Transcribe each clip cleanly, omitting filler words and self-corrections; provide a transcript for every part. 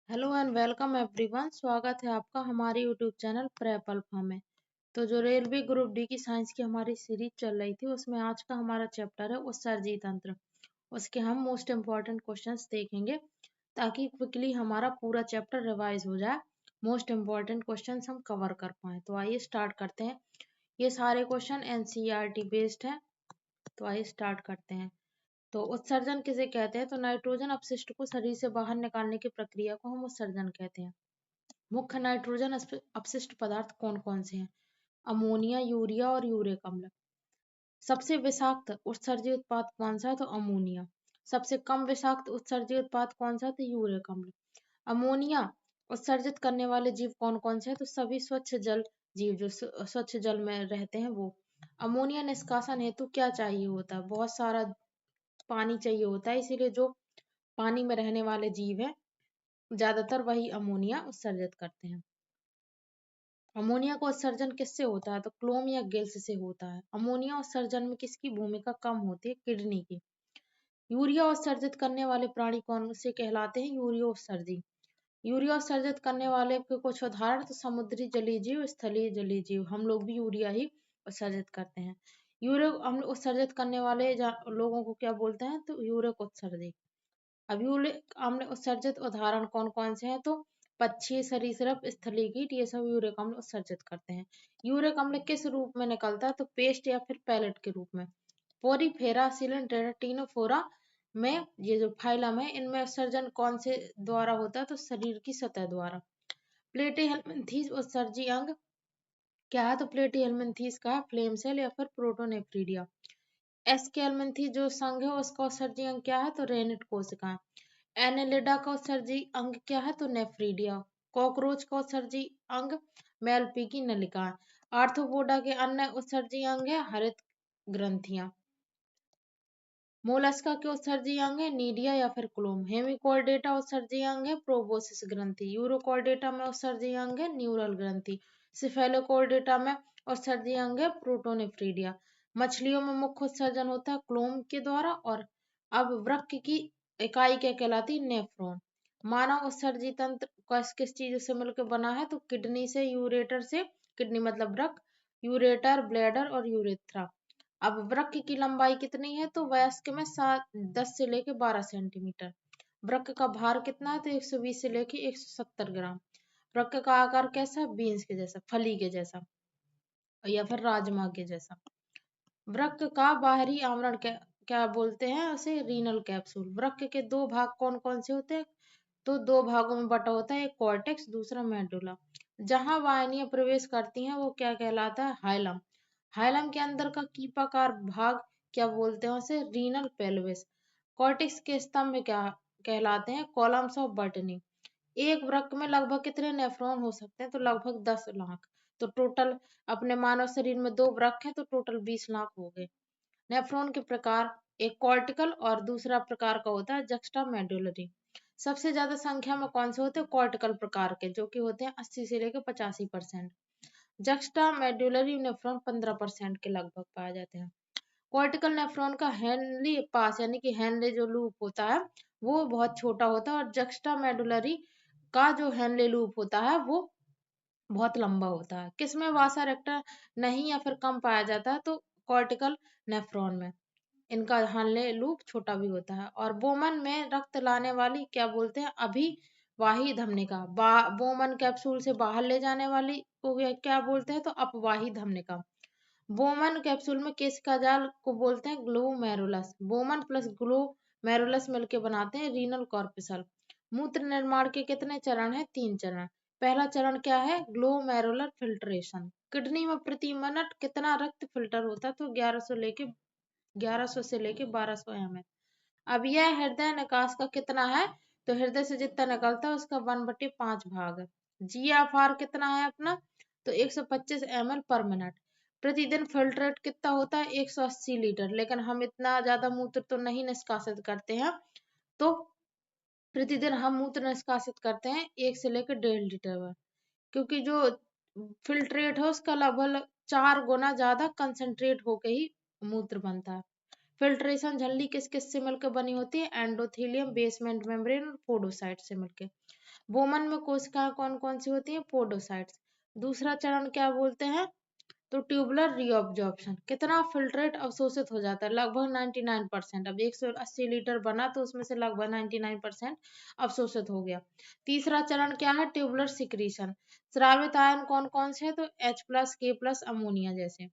Hello and welcome everyone. स्वागत है आपका हमारे यूट्यूब चैनल प्रेप अल्फा में। तो जो रेलवे ग्रुप डी की साइंस की हमारी सीरीज चल रही थी उसमें आज का हमारा चैप्टर है उत्सर्जी तंत्र। उसके हम मोस्ट इम्पॉर्टेंट क्वेश्चंस देखेंगे ताकि क्विकली हमारा पूरा चैप्टर रिवाइज हो जाए, मोस्ट इम्पॉर्टेंट क्वेश्चंस हम कवर कर पाए। तो आइए स्टार्ट करते हैं। ये सारे क्वेश्चन एनसीईआरटी बेस्ड है। तो आइए स्टार्ट करते हैं। तो उत्सर्जन किसे कहते हैं? तो नाइट्रोजन अपशिष्ट को शरीर से बाहर निकालने की प्रक्रिया को हम उत्सर्जन कहते हैं। मुख्य नाइट्रोजन अपशिष्ट पदार्थ कौन कौन से हैं? अमोनिया, यूरिया और यूरिक अम्ल। सबसे विषाक्त उत्सर्जी उत्पाद कौन सा है? तो अमोनिया। सबसे कम विषाक्त उत्सर्जी उत्पाद कौन सा है? तो यूरिक अम्ल। अमोनिया उत्सर्जित करने वाले जीव कौन कौन से हैं? तो सभी स्वच्छ जल जीव जो स्वच्छ जल में रहते हैं वो। अमोनिया निष्कासन हेतु क्या चाहिए होता है? बहुत सारा पानी चाहिए होता है, इसीलिए जो पानी में रहने वाले जीव हैं ज्यादातर वही अमोनिया उत्सर्जित करते हैं। अमोनिया का उत्सर्जन किससे होता है? तो क्लोम या गिल्स से होता है। अमोनिया उत्सर्जन में किसकी भूमिका कम होती है? किडनी की। यूरिया उत्सर्जित करने वाले प्राणी कौन से कहलाते हैं? यूरिया उत्सर्जी। यूरिया उत्सर्जित करने वाले के कुछ उदाहरण तो समुद्री जलीय जीव, स्थलीय जलीय जीव। हम लोग भी यूरिया ही उत्सर्जित करते हैं। यूरिक अम्ल उत्सर्जित करने वाले लोगों को क्या बोलते हैं? तो यूरिक उत्सर्जी। अब यूरिक अम्ल उत्सर्जित उदाहरण कौन कौन से हैं? तो पक्षी, सरीसृप, स्थलीय कीट, ये सब यूरिक अम्ल उत्सर्जित करते हैं। यूरिक अम्ल किस रूप में निकलता है? तो पेस्ट या फिर पैलेट के रूप में। पोरीफेरा, सिलिंडर, टीनोफोरा में ये जो फाइलम है इनमें उत्सर्जन कौन से द्वारा होता है? तो शरीर की सतह द्वारा। प्लेटीहेल्मिन्थेस उत्सर्जी अंग क्या है? तो प्लेटीहेल्मिन्थेस का फ्लेम सेल या फिर प्रोटोनेफ्रीडिया। एस्केल्मिन्थेस जो संघ है उसका उत्सर्जी अंग क्या है? तो रेनिट कोशिका। एनेलिडा का उत्सर्जी अंग क्या है? तो नेफ्रीडिया। कॉकरोच का उत्सर्जी अंग मेलपी की नलिका। आर्थ्रोपोडा के अन्य उत्सर्जी अंग है हरित ग्रंथियां। मोलस्का के उत्सर्जी अंग है नीडिया या फिर क्लोम। हेमिकॉर्डेटा उत्सर्जी अंग है प्रोबोसिस ग्रंथि। यूरोकॉर्डेटा में उत्सर्जी अंग है न्यूरल ग्रंथि। सिफेलोकॉर्डेटा में उत्सर्जी अंग है प्रोटोनेफ्रीडिया। मछलियों में मुख्य उत्सर्जन होता है क्लोम के द्वारा। और अब वृक्क की इकाई क्या कहलाती है? नेफ्रॉन। मानव उत्सर्जी तंत्र किस चीज से मिलकर बना है? तो किडनी से, यूरेटर से। किडनी मतलब वृक्क, यूरेटर ब्लैडर और यूरेथ्रा। अब वृक्क की लंबाई कितनी है? तो वयस्क में 10 से लेके 12 सेंटीमीटर। वृक्क का भार कितना है? तो 120 से लेके 170 ग्राम। वृक्क का आकार कैसा है? बीन्स के जैसा, फली के जैसा या फिर राजमा के जैसा। वृक्क का बाहरी आवरण क्या बोलते हैं? उसे रीनल कैप्सूल। वृक्क के दो भाग कौन कौन से होते हैं? तो दो भागों में बटा होता है, एक कॉर्टेक्स, दूसरा मेडुला। जहां वाहिनियां प्रवेश करती हैं वो क्या कहलाता है? हाइलम। हाइलम के अंदर का कीपाकार भाग क्या बोलते हैं? उसे रीनल पेल्विस। कॉर्टेक्स के स्तंभ क्या कहलाते हैं? Columns of botany. एक वृक्क में लगभग कितने नेफ्रॉन हो सकते हैं? तो लगभग 10 लाख। तो टोटल अपने मानव शरीर में दो वृक्क हैं तो टोटल 20 लाख हो गए। नेफ्रॉन के प्रकार, एक कॉर्टिकल और दूसरा प्रकार का होता है जक्स्टा मेडुलरी। सबसे ज्यादा संख्या में कौन से होते हैं? कॉर्टिकल प्रकार के, जो कि होते हैं 80 से लेकर 85%। जक्स्टा मेडुलरी नेफ्रॉन 15% के लगभग पाए जाते हैं। कॉर्टिकल नेफ्रॉन का हेनली पास यानी कि हेनले जो लूप होता है वो बहुत छोटा होता है, और जक्स्टा मेडुलरी का जो हेनले लूप होता है वो बहुत लंबा होता है। किसमें वासा रेक्टा नहीं या फिर कम पाया जाता है? तो कॉर्टिकल नेफ्रॉन में इनका हेनले लूप छोटा भी होता है। और बोमन में रक्त लाने वाली क्या बोलते हैं? अभिवाही धमनिका। बोमन कैप्सूल से बाहर ले जाने वाली को क्या बोलते हैं? तो अपवाही धमनिका। बोमन कैप्सूल में केशिका जाल को बोलते हैं ग्लोमेरुलस। बोमन प्लस ग्लोमेरुलस मिलकर बनाते हैं रीनल कॉर्पिसल। मूत्र निर्माण के कितने चरण हैं? 3 चरण। पहला चरण क्या है? Glomerular filtration. किडनी में प्रति मिनट कितना रक्त फिल्टर होता है? तो 1100 से लेके 1200 ml। अब यह हृदय निकास का कितना है? तो हृदय से जितना निकलता है उसका 1/5 भाग है। जीएफआर कितना है अपना? तो 125 ml पर मिनट। प्रतिदिन फिल्ट्रेट कितना होता है? 180 लीटर। लेकिन हम इतना ज्यादा मूत्र तो नहीं निष्कासित करते हैं, तो प्रतिदिन हम मूत्र निष्कासित करते हैं 1 से लेकर 1.5 लीटर पर, क्योंकि जो फिल्ट्रेट है उसका लगभग 4 गुना ज्यादा कंसंट्रेट होके ही मूत्र बनता है। फिल्ट्रेशन झिल्ली किस किस से मिलकर बनी होती है? एंडोथेलियम, बेसमेंट मेम्ब्रेन और पोडोसाइट से मिलकर। वोमन में कोशिकाएं कौन कौन सी होती हैं? पोडोसाइट्स। दूसरा चरण क्या बोलते हैं? तो ट्यूबुलर रीअब्जॉर्प्शन। कितना फिल्ट्रेट अवशोषित हो जाता है? लगभग 99%। अब 180 लीटर बना तो उसमें से लगभग 99% अवशोषित हो गया। तीसरा चरण क्या है? Tubular secretion. स्रावित आयन कौन कौन से है? तो H+, K+, अमोनिया जैसे।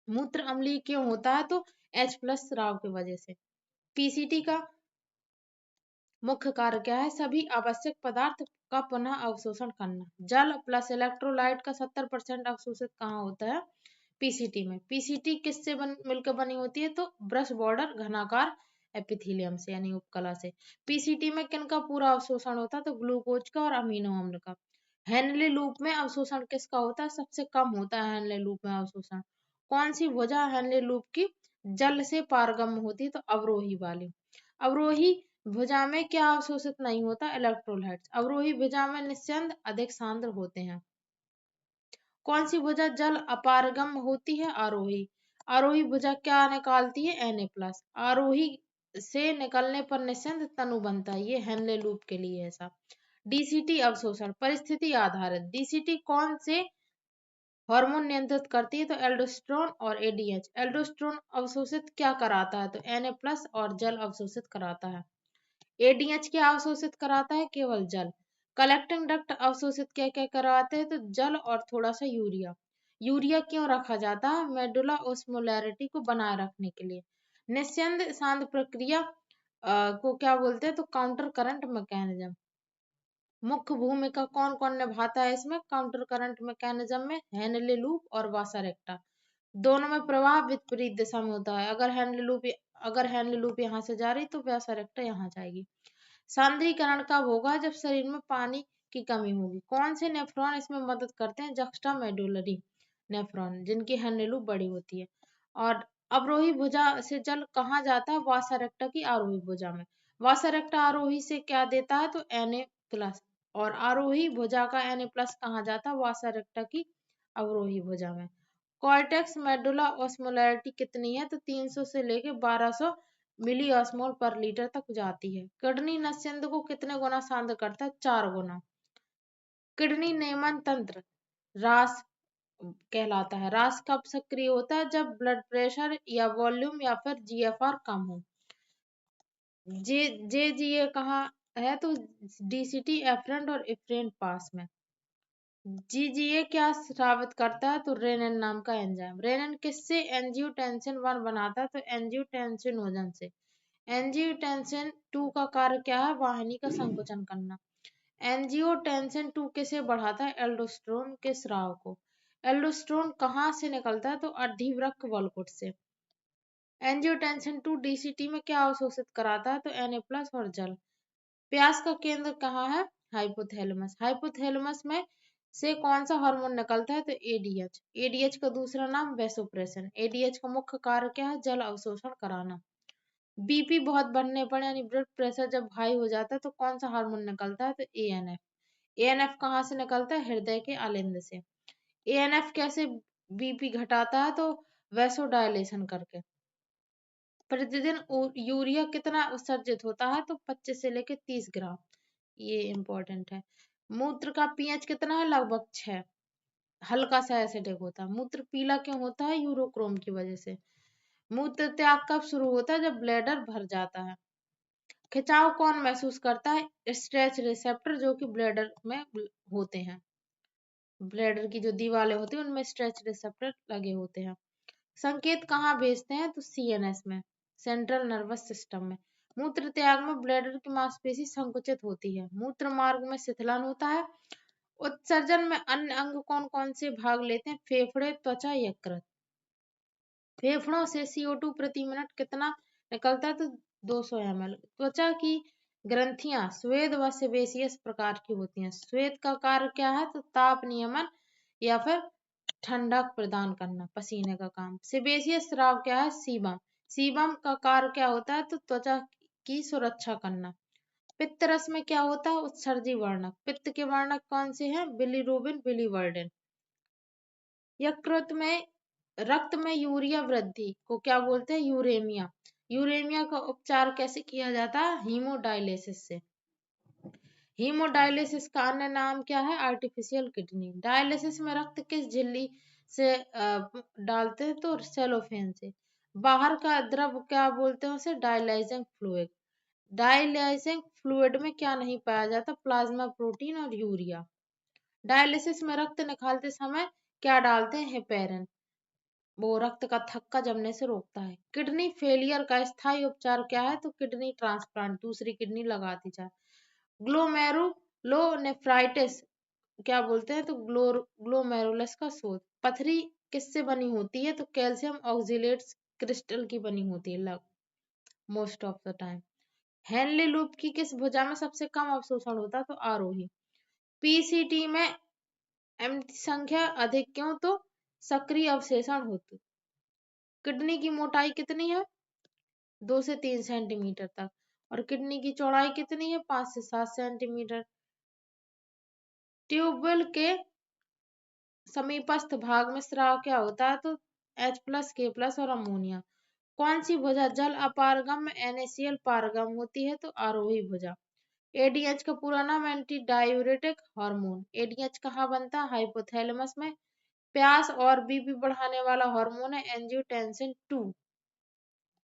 मूत्र अम्लीय क्यों होता है? तो H+ स्राव की वजह से। पीसीटी का मुख्य कार्य क्या है? सभी आवश्यक पदार्थ का पुनः अवशोषण करना। जल प्लस इलेक्ट्रोलाइट का 70% अवशोषित कहाँ होता है? पीसीटी में। पीसीटी किससे मिलकर बनी होती है? तो ब्रश बॉर्डर घनाकार एपिथेलियम से यानी उपकला से। पीसीटी में किन का पूरा अवशोषण होता है? तो ग्लूकोज का और अमीनो अम्ल का। हेनले लूप में अवशोषण किसका होता है? सबसे कम होता है हेनले लूप में अवशोषण। कौन सी भुजा हेनले लूप की जल से पारगम्य होती है? तो अवरोही वाली। अवरोही भुजा में क्या अवशोषित नहीं होता? इलेक्ट्रोलाइट्स। अवरोही भुजा में निस्यंद अधिक सांद्र होते हैं। कौन सी भुजा जल अपारगम्य होती है? आरोही। आरोही भुजा क्या निकालती है? Na+। आरोही से निकलने पर निस्यंद तनु बनता है। ये हेनले लूप के लिए ऐसा। डीसीटी अवशोषण परिस्थिति आधारित। डीसीटी कौन से हार्मोन नियंत्रित करती है? तो एल्डोस्टेरोन और एडीएच। एल्डोस्टेरोन अवशोषित क्या कराता है? तो Na+ और जल अवशोषित कराता है। एडीएच क्या अवशोषित कराता है? केवल जल। कलेक्टिंग डक्ट अवशोषित क्या क्या कराते हैं? तो जल और थोड़ा सा यूरिया। यूरिया क्यों रखा जाता है? मेडुला ओस्मोलैरिटी को बनाए रखने के लिए। निस्यंद सांद्र प्रक्रिया को क्या बोलते हैं? तो काउंटर करंट मैकेनिज्म। मुख्य भूमिका कौन कौन निभाता है इसमें? काउंटर करंट मैकेनिज्म में हेनले लूप और वासारेक्टा। दोनों में प्रवाह विपरीत दिशा में होता है। अगर हेनले लूप यहाँ से जा रही तो वासारेक्टा यहाँ जाएगी। सांद्रीकरण कब होगा? जब शरीर में पानी की कमी होगी। कौन से नेफ्रॉन इसमें मदद करते हैं? जक्स्टा मेडुलरी नेफ्रॉन, जिनकी हेनले लूप बड़ी होती है। और अवरोही भुजा से जल कहाँ जाता है? वासारेक्टा की आरोही भुजा में। वासारेक्टा आरोही से क्या देता है? तो Na+। और आरोही भुजा का Na+ कहाँ जाता है? वासारेक्टा की अवरोही भुजा में। कॉर्टेक्स मेडुला ऑस्मोलैरिटी कितनी है? तो 300 से लेके 1200 मिली ऑस्मोल पर लीटर तक जाती है। किडनी नस्यंद को कितने गुना सांद्र करता है? 4 गुना। किडनी नियमन तंत्र रास कहलाता है। रास कब सक्रिय होता है? जब ब्लड प्रेशर या वॉल्यूम या फिर जीएफआर कम हो। जे जे कहाँ है? तो डीसीटी एफरेंट और इफ्रेंट पास में। जीजीए क्या स्रावित करता है? तो रेनिन नाम का एंजाइम। रेनिन किससे एंजियोटेंसिन 1 बनाता है? तो एंजियोटेंसिनोजन से। एंजियोटेंसिन 2 का कार्य क्या है? वाहिनी का संकुचन करना। एंजियोटेंसिन 2 किसे बढ़ाता है? एल्डोस्टेरोन के स्राव को। एल्डोस्टेरोन कहाँ से निकलता है? तो अर्धिवृक्क वलकुट से। एंजियोटेंसिन 2 डीसीटी में क्या अवशोषित कराता है? तो Na+ और जल। प्यास का केंद्र कहाँ है? हाइपोथैलेमस। हाइपोथैलेमस में से कौन सा हार्मोन निकलता है? तो एडीएच। एडीएच का दूसरा नाम वैसोप्रेसिन। एडीएच का मुख्य कार्य क्या है? जल अवशोषण कराना। बीपी बहुत बढ़ने पर यानी ब्लड प्रेशर जब हाई हो जाता है तो कौन सा हार्मोन निकलता है? तो एएनएफ। एएनएफ कहाँ से निकलता है? हृदय के आलिंद से। एएनएफ कैसे बीपी घटाता है? तो वैसोडायलेशन करके। प्रतिदिन यूरिया कितना उत्सर्जित होता है? तो 25 से लेकर 30 ग्राम। ये इंपॉर्टेंट है। मूत्र का पीएच कितना है? लगभग 6। हल्का सा एसिडिक होता है। मूत्र पीला क्यों होता है? यूरोक्रोम की वजह से। मूत्र त्याग कब शुरू होता है? जब ब्लैडर भर जाता है। खिंचाव कौन महसूस करता है? स्ट्रेच रिसेप्टर जो कि ब्लैडर में होते हैं। ब्लैडर की जो दीवारें होती हैं उनमें स्ट्रेच रिसेप्टर लगे होते हैं। संकेत कहाँ भेजते हैं? तो सीएनएस में, सेंट्रल नर्वस सिस्टम में। मूत्र त्याग में ब्लैडर की मांसपेशी संकुचित होती है। मूत्र मार्ग में शिथिलन होता है। उत्सर्जन में अन्य अंग कौन कौन से भाग लेते हैं? फेफड़े, त्वचा, यकृत। फेफड़ों से CO2 प्रति मिनट कितना निकलता है? तो 200 ml। त्वचा की ग्रंथियां स्वेद व सेबेसियस प्रकार की होती हैं। स्वेद का कार्य क्या है? तो ताप नियमन या फिर ठंडक प्रदान करना, पसीने का काम। सेबेसियस स्राव क्या है? सीबम। सीबम का कार्य क्या होता है? तो त्वचा की सुरक्षा करना। पित्त रस में क्या होता है? उत्सर्जी वर्णक। पित्त के वर्णक कौन से हैं? Bilirubin, biliverdin. यकृत में रक्त में यूरिया वृद्धि को क्या बोलते हैं? यूरेमिया। यूरेमिया का उपचार कैसे किया जाता है? हीमोडायलिसिस से। हीमोडायलिसिस का अन्य नाम क्या है? Artificial kidney. डायलिसिस में रक्त किस झिल्ली से डालते हैं? तो सेलोफेन से। बाहर का द्रव क्या बोलते हैं उसे? Dialysing fluid. डायलाइजिंग फ्लूइड में क्या नहीं पाया जाता? प्लाज्मा प्रोटीन और यूरिया। डायलिसिस में रक्त निकालते समय क्या डालते हैं? हेपेरिन। वो रक्त का थक्का जमने से रोकता है। किडनी फेलियर का स्थायी उपचार क्या है? तो किडनी ट्रांसप्लांट, दूसरी किडनी लगा दी जाए। ग्लोमेरुलोनेफ्राइटिस क्या बोलते हैं? तो ग्लोमेरुलस का शोथ। पथरी किससे बनी होती है? तो कैल्शियम ऑक्जेलेट्स क्रिस्टल की बनी होती है most of the time. Henle loop की किस भुजा में सबसे कम अवशोषण होता है? तो आरोही। पीसीटी में एम संख्या अधिक क्यों? तो सक्रिय अवशोषण होते। किडनी की मोटाई कितनी है? 2 से 3 सेंटीमीटर तक। और किडनी की चौड़ाई कितनी है? 5 से 7 सेंटीमीटर। ट्यूबवेल के समीपस्थ भाग में स्राव क्या होता है? तो H+, K+ और अमोनिया। कौन सी भुजा जल अपारगम में NaCl पारगम होती है? तो आरोही भुजा। एडीएच का पूरा नाम एंटी डायूरेटिक हार्मोन। एडीएच कहाँ बनता है? हाइपोथैलेमस में। प्यास और बीपी बढ़ाने वाला हार्मोन है एंजियोटेंसिन 2।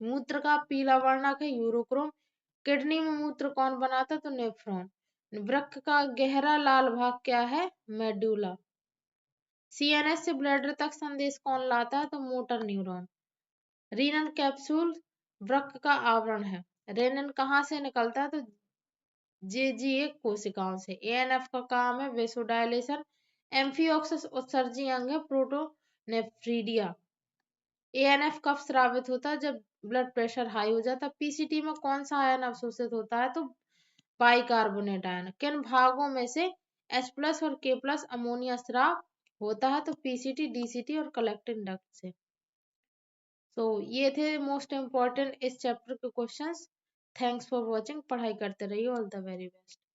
मूत्र का पीला वर्णक है यूरोक्रोम। किडनी में मूत्र कौन बनाता है? तो नेफ्रॉन। वृक्क का गहरा लाल भाग क्या है? मेडुला। सीएनएस से ब्लैडर तक संदेश कौन लाता है? तो मोटर न्यूरॉन। रीनल कैप्सूल वृक्क का आवरण है। रेनिन कहाँ से निकलता है? तो जेजीए कोशिकाओं से। एएनएफ का काम है वेसोडाइलेशन। एम्फियोक्सिस उत्सर्जी अंग है प्रोटोनेफ्रीडिया। एएनएफ कब स्रावित होता है? जब ब्लड प्रेशर हाई हो जाता है। पीसीटी में कौन सा आयन अवशोषित होता है? तो बाइकार्बोनेट आयन। किन भागों में से H+ और K+ अमोनिया स्राव होता है? तो पीसीटी, डीसीटी और कलेक्टिंग डक्ट से। तो ये थे मोस्ट इम्पोर्टेंट इस चैप्टर के क्वेश्चंस। Thanks for watching. पढ़ाई करते रहिए। All the very best.